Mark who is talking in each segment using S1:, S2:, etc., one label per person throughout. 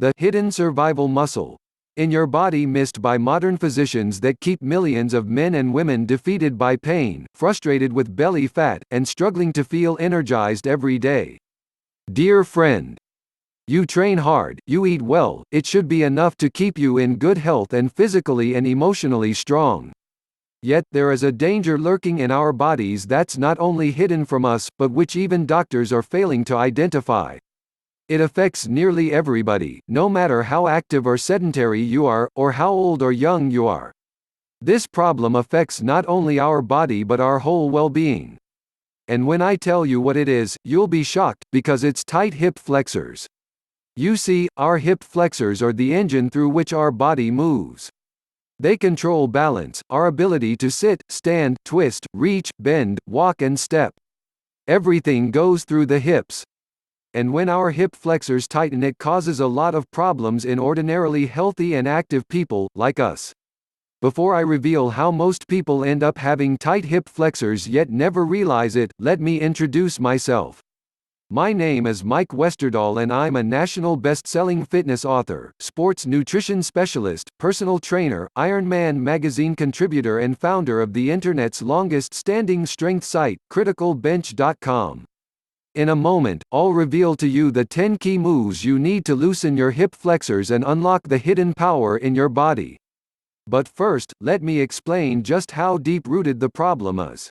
S1: The hidden survival muscle in your body, missed by modern physicians, that keep millions of men and women defeated by pain, frustrated with belly fat, and struggling to feel energized every day. Dear friend, you train hard, you eat well, it should be enough to keep you in good health and physically and emotionally strong. Yet, there is a danger lurking in our bodies that's not only hidden from us, but which even doctors are failing to identify. It affects nearly everybody, no matter how active or sedentary you are, or how old or young you are. This problem affects not only our body but our whole well-being. And when I tell you what it is, you'll be shocked, because it's tight hip flexors. You see, our hip flexors are the engine through which our body moves. They control balance, our ability to sit, stand, twist, reach, bend, walk and step. Everything goes through the hips. And when our hip flexors tighten, it causes a lot of problems in ordinarily healthy and active people, like us. Before I reveal how most people end up having tight hip flexors yet never realize it, let me introduce myself. My name is Mike Westerdahl and I'm a national best-selling fitness author, sports nutrition specialist, personal trainer, Ironman magazine contributor and founder of the internet's longest-standing strength site, criticalbench.com. In a moment, I'll reveal to you the 10 key moves you need to loosen your hip flexors and unlock the hidden power in your body. But first, let me explain just how deep-rooted the problem is.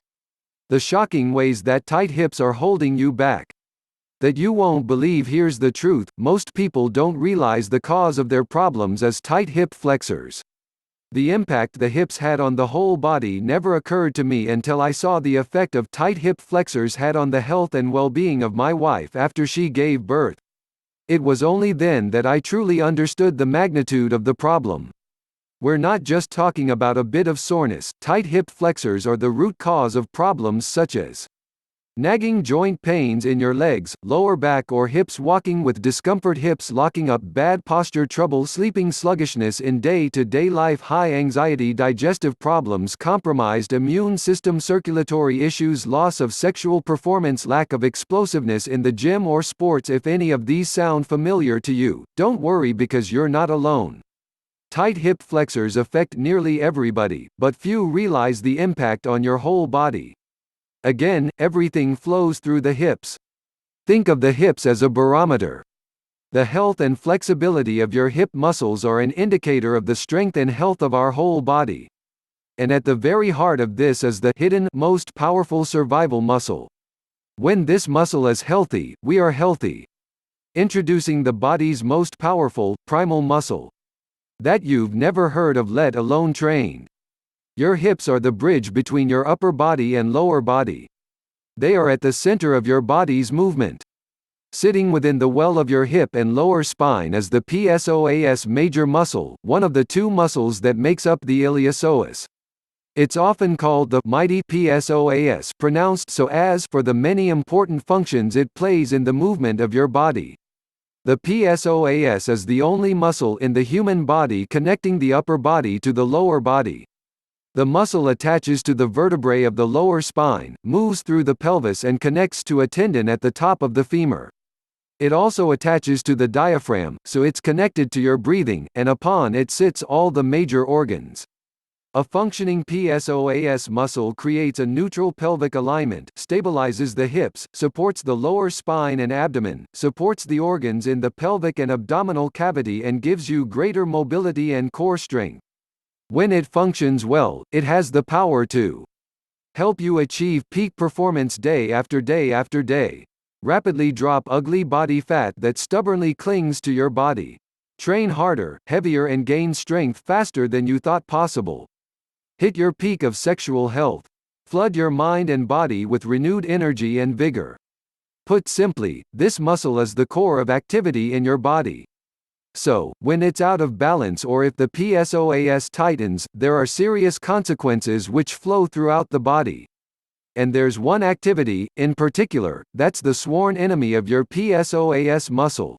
S1: The shocking ways that tight hips are holding you back. That you won't believe. Here's the truth: most people don't realize the cause of their problems as tight hip flexors. The impact the hips had on the whole body never occurred to me until I saw the effect of tight hip flexors had on the health and well-being of my wife after she gave birth. It was only then that I truly understood the magnitude of the problem. We're not just talking about a bit of soreness. Tight hip flexors are the root cause of problems such as nagging joint pains in your legs, lower back or hips, walking with discomfort, hips locking up, bad posture, trouble sleeping, sluggishness in day-to-day life, high anxiety, digestive problems, compromised immune system, circulatory issues, loss of sexual performance, lack of explosiveness in the gym or sports. If any of these sound familiar to you, don't worry, because you're not alone. Tight hip flexors affect nearly everybody, but few realize the impact on your whole body. Again, everything flows through the hips. Think of the hips as a barometer. The health and flexibility of your hip muscles are an indicator of the strength and health of our whole body. And at the very heart of this is the hidden, most powerful survival muscle. When this muscle is healthy, we are healthy. Introducing the body's most powerful, primal muscle that you've never heard of, let alone trained. Your hips are the bridge between your upper body and lower body. They are at the center of your body's movement. Sitting within the well of your hip and lower spine is the psoas major muscle, one of the two muscles that makes up the iliopsoas. It's often called the mighty psoas, pronounced so as for the many important functions it plays in the movement of your body. The psoas is the only muscle in the human body connecting the upper body to the lower body. The muscle attaches to the vertebrae of the lower spine, moves through the pelvis and connects to a tendon at the top of the femur. It also attaches to the diaphragm, so it's connected to your breathing, and upon it sits all the major organs. A functioning psoas muscle creates a neutral pelvic alignment, stabilizes the hips, supports the lower spine and abdomen, supports the organs in the pelvic and abdominal cavity, and gives you greater mobility and core strength. When it functions well, it has the power to help you achieve peak performance day after day after day, rapidly drop ugly body fat that stubbornly clings to your body, train harder, heavier and gain strength faster than you thought possible, hit your peak of sexual health, flood your mind and body with renewed energy and vigor. Put simply, this muscle is the core of activity in your body. So, when it's out of balance or if the psoas tightens, there are serious consequences which flow throughout the body. And there's one activity, in particular, that's the sworn enemy of your psoas muscle.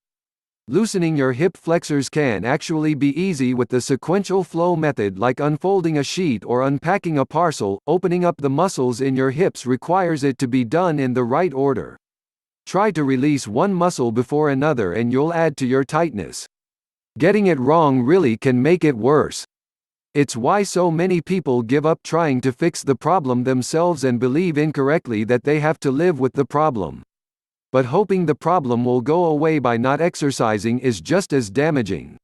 S1: Loosening your hip flexors can actually be easy with the sequential flow method, like unfolding a sheet or unpacking a parcel. Opening up the muscles in your hips requires it to be done in the right order. Try to release one muscle before another and you'll add to your tightness. Getting it wrong really can make it worse. It's why so many people give up trying to fix the problem themselves and believe incorrectly that they have to live with the problem. But hoping the problem will go away by not exercising is just as damaging.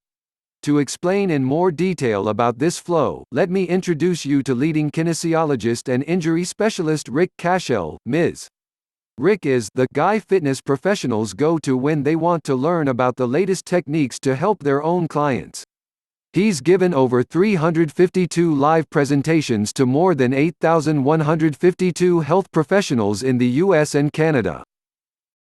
S1: To explain in more detail about this flow, let me introduce you to leading kinesiologist and injury specialist Rick Cashell, Ms. Rick is the guy fitness professionals go to when they want to learn about the latest techniques to help their own clients. He's given over 352 live presentations to more than 8,152 health professionals in the US and Canada.